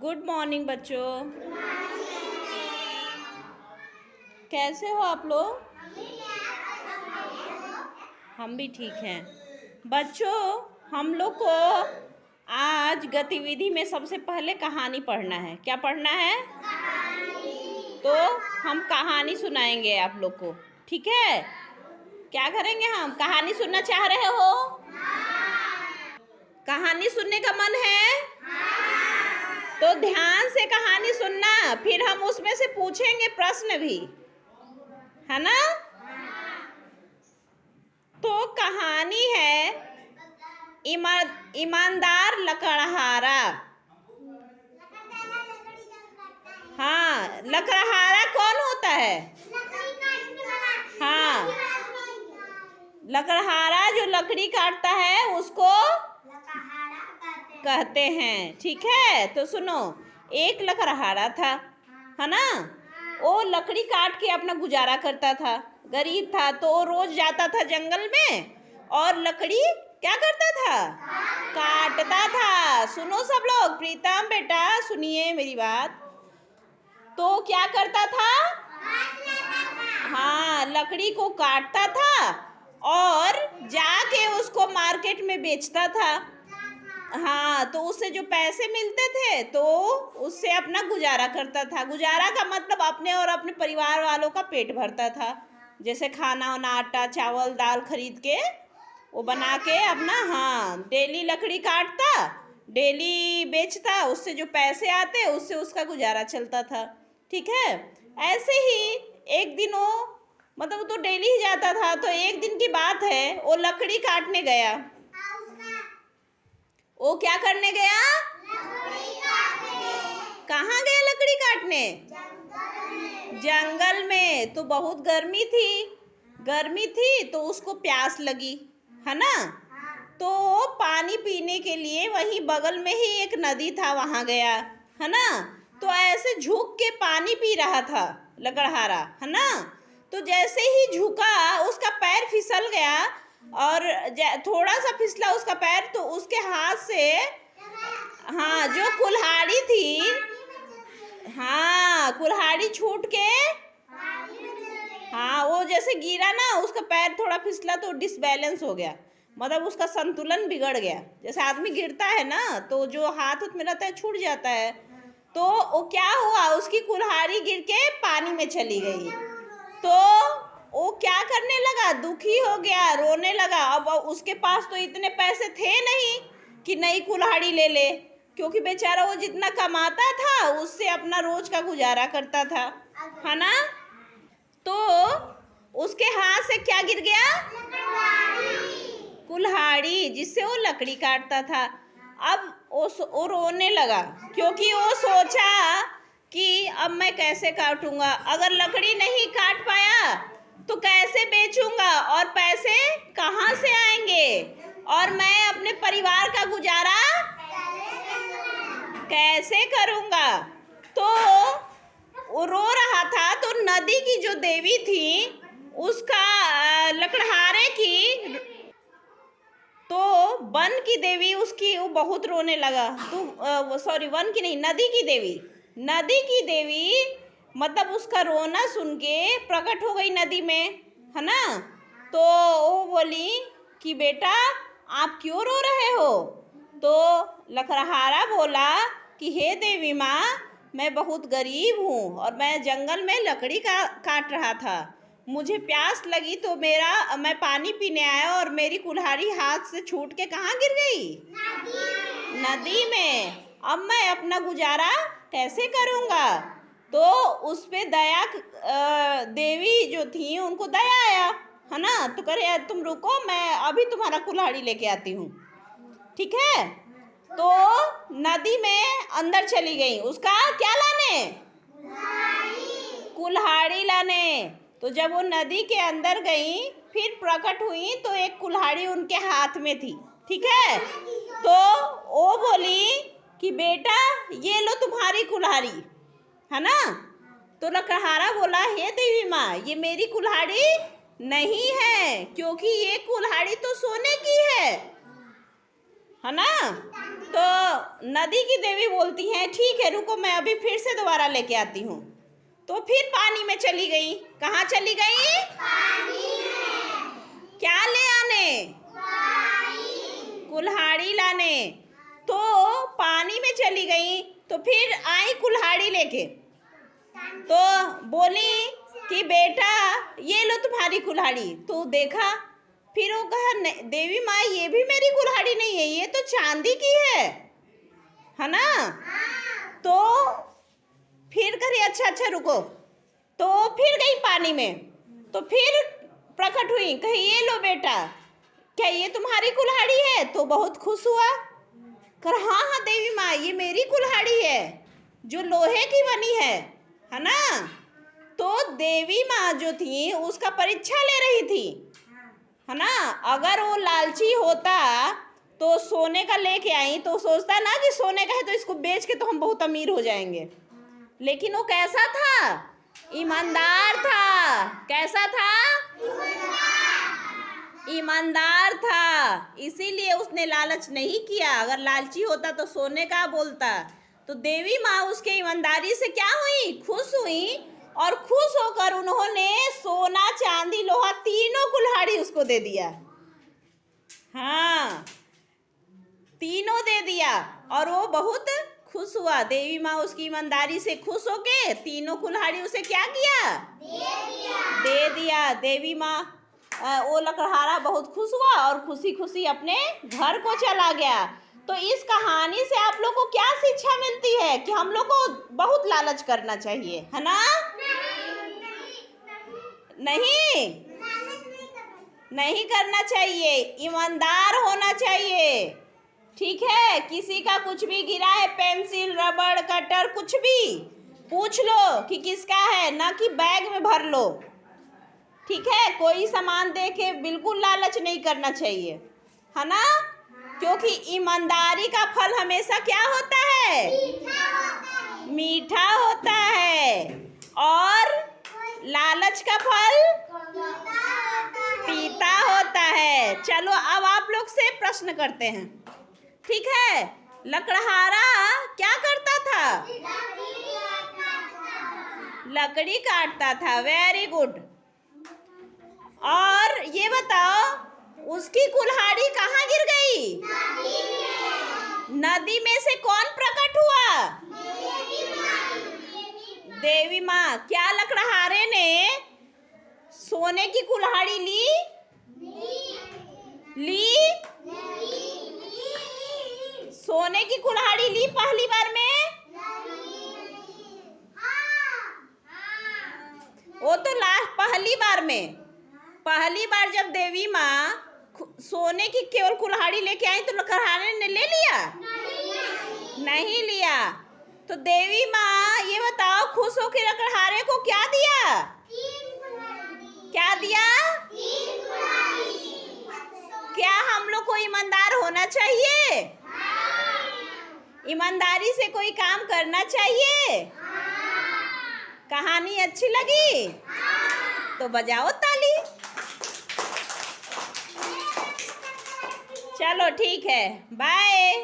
Good morning बच्चों। कैसे हो आप लोग? हम भी ठीक हैं बच्चों। हम लोग को आज गतिविधि में सबसे पहले कहानी पढ़ना है। क्या पढ़ना है? तो हम कहानी सुनाएंगे आप लोग को, ठीक है? क्या करेंगे? हम कहानी सुनना चाह रहे हो? कहानी सुनने का मन है? तो ध्यान से कहानी सुनना, फिर हम उसमें से पूछेंगे प्रश्न भी, है ना? तो कहानी है ईमानदार लकड़हारा। हाँ, लकड़हारा कौन होता है? हाँ, लकड़हारा जो लकड़ी काटता है उसको कहते हैं, ठीक है? तो सुनो, एक लकड़हारा था, है ना? वो लकड़ी काट के अपना गुजारा करता था। गरीब था तो वो रोज जाता था जंगल में और लकड़ी क्या करता था? काटता था। सुनो सब लोग, प्रीतम बेटा सुनिए मेरी बात। तो क्या करता था? हाँ, लकड़ी को काटता था और जाके उसको मार्केट में बेचता था। हाँ, तो उससे जो पैसे मिलते थे तो उससे अपना गुजारा करता था। गुजारा का मतलब अपने और अपने परिवार वालों का पेट भरता था। जैसे खाना वाना, आटा चावल दाल खरीद के वो बना के अपना, हाँ, डेली लकड़ी काटता, डेली बेचता, उससे जो पैसे आते उससे उसका गुजारा चलता था, ठीक है? ऐसे ही एक दिन वो, मतलब वो तो डेली ही जाता था, तो एक दिन की बात है वो लकड़ी काटने गया। वो क्या करने गया? कहाँ गया लकड़ी काटने? जंगल में। तो बहुत गर्मी थी तो उसको प्यास लगी, है ना? तो पानी पीने के लिए वहीं बगल में ही एक नदी था, वहां गया, है ना? तो ऐसे झुक के पानी पी रहा था लकड़हारा, है ना? तो जैसे ही झुका उसका पैर फिसल गया और थोड़ा सा फिसला उसका पैर, तो उसके हाथ से, हाँ, जो कुल्हाड़ी थी, हाँ, कुल्हाड़ी छूट के, हाँ, वो जैसे गिरा ना, उसका पैर थोड़ा फिसला तो डिसबैलेंस हो गया, मतलब उसका संतुलन बिगड़ गया। जैसे आदमी गिरता है ना तो जो हाथ में रहता है छूट जाता है। तो वो क्या हुआ, उसकी कुल्हाड़ी गिर के पानी में चली गई। तो वो क्या करने लगा? दुखी हो गया, रोने लगा। अब उसके पास तो इतने पैसे थे नहीं कि नई कुल्हाड़ी ले ले, क्योंकि बेचारा वो जितना कमाता था उससे अपना रोज का गुजारा करता था, है ना? तो उसके हाथ से क्या गिर गया? कुल्हाड़ी, जिससे वो लकड़ी काटता था। अब वो रोने लगा, क्योंकि वो सोचा कि अब मैं कैसे काटूंगा, अगर लकड़ी नहीं काट पाया तो कैसे बेचूंगा और पैसे कहाँ से आएंगे, और मैं अपने परिवार का गुजारा कैसे करूंगा? तो वो रो रहा था। तो नदी की जो देवी थी उसका, लकड़हारे की, तो वन की देवी उसकी, वो बहुत रोने लगा। तो सॉरी, वन की नहीं, नदी की देवी मतलब उसका रोना सुन के प्रकट हो गई नदी में, है ना? तो वो बोली कि बेटा आप क्यों रो रहे हो? तो लकड़हारा बोला कि हे देवी माँ, मैं बहुत गरीब हूँ और मैं जंगल में लकड़ी काट रहा था। मुझे प्यास लगी तो मैं पानी पीने आया और मेरी कुल्हाड़ी हाथ से छूट के कहाँ गिर गई? नदी में। अब मैं अपना गुजारा कैसे करूँगा? तो उस पे देवी जो थी उनको दया आया, है ना? तो करे तुम रुको, मैं अभी तुम्हारा कुल्हाड़ी लेके आती हूँ, ठीक है? तो नदी में अंदर चली गई, उसका क्या लाने? कुल्हाड़ी लाने। तो जब वो नदी के अंदर गई फिर प्रकट हुई तो एक कुल्हाड़ी उनके हाथ में थी, ठीक है? तो वो बोली कि बेटा ये लो तुम्हारी कुल्हाड़ी, है ना? तो लकड़हारा बोला हे देवी माँ, ये मेरी कुल्हाड़ी नहीं है, क्योंकि ये कुल्हाड़ी तो सोने की है। है ना। तो नदी की देवी बोलती हैं ठीक है रुको, मैं अभी फिर से दोबारा लेके आती हूँ। तो फिर पानी में चली गई। कहाँ चली गई? पानी में। क्या ले आने? कुल्हाड़ी लाने। तो पानी में चली गई, तो फिर आई कुल्हाड़ी लेके। तो बोली कि बेटा ये लो तुम्हारी कुल्हाड़ी। तो देखा, फिर वो कहा देवी माँ ये भी मेरी कुल्हाड़ी नहीं है, ये तो चांदी की है ना। तो फिर करे अच्छा रुको। तो फिर गई पानी में, तो फिर प्रकट हुई, कही ये लो बेटा, क्या ये तुम्हारी कुल्हाड़ी है? तो बहुत खुश हुआ, कर हाँ देवी माँ ये मेरी कुल्हाड़ी है जो लोहे की बनी है ना। तो देवी माँ जो थी उसका परीक्षा ले रही थी, है ना। अगर वो लालची होता तो सोने का लेके आई, तो सोचता ना कि सोने का है तो इसको बेच के तो हम बहुत अमीर हो जाएंगे। लेकिन वो कैसा था? ईमानदार था। कैसा था? ईमानदार था, इसीलिए उसने लालच नहीं किया। अगर लालची होता तो सोने का बोलता। तो देवी माँ उसके ईमानदारी से क्या हुई? खुश हुई, और खुश होकर उन्होंने सोना चांदी लोहा तीनों कुल्हाड़ी उसको दे दिया। हाँ, तीनों दे दिया, और वो बहुत खुश हुआ। देवी माँ उसकी ईमानदारी से खुश होके तीनों कुल्हाड़ी उसे क्या किया? दे दिया। देवी माँ वो लकड़हारा बहुत खुश हुआ और खुशी खुशी अपने घर को चला गया। तो इस कहानी से आप लोग को क्या शिक्षा मिलती है? कि हम लोग को बहुत लालच करना चाहिए, है ना। नहीं करना चाहिए, ईमानदार होना चाहिए। ठीक है, किसी का कुछ भी गिरा है, पेंसिल रबड़ कटर कुछ भी, पूछ लो कि किसका है, ना कि बैग में भर लो। ठीक है, कोई सामान दे के बिल्कुल लालच नहीं करना चाहिए, है ना। क्योंकि ईमानदारी का फल हमेशा क्या होता है? मीठा होता है। और लालच का फल पीता होता है। चलो अब आप लोग से प्रश्न करते हैं। ठीक है, लकड़हारा क्या करता था? लकड़ी काटता था। Very good. और ये बताओ उसकी कुल्हाड़ी कहाँ गिर गई? नदी में से कौन प्रकट हुआ? देवी माँ। क्या लकड़हारे ने सोने की कुल्हाड़ी ली? सोने की कुल्हाड़ी ली पहली बार में? वो तो पहली बार में। पहली बार जब देवी माँ सोने की केवल कुल्हाड़ी लेके आई तो लकड़हारे ने ले लिया? नहीं लिया। तो देवी माँ ये बताओ खुश होकर लकड़हारे को क्या दिया? क्या दिया? क्या हम लोग को ईमानदार होना चाहिए? ईमानदारी से कोई काम करना चाहिए। कहानी अच्छी लगी? तो बजाओ ताली। चलो ठीक है, बाय।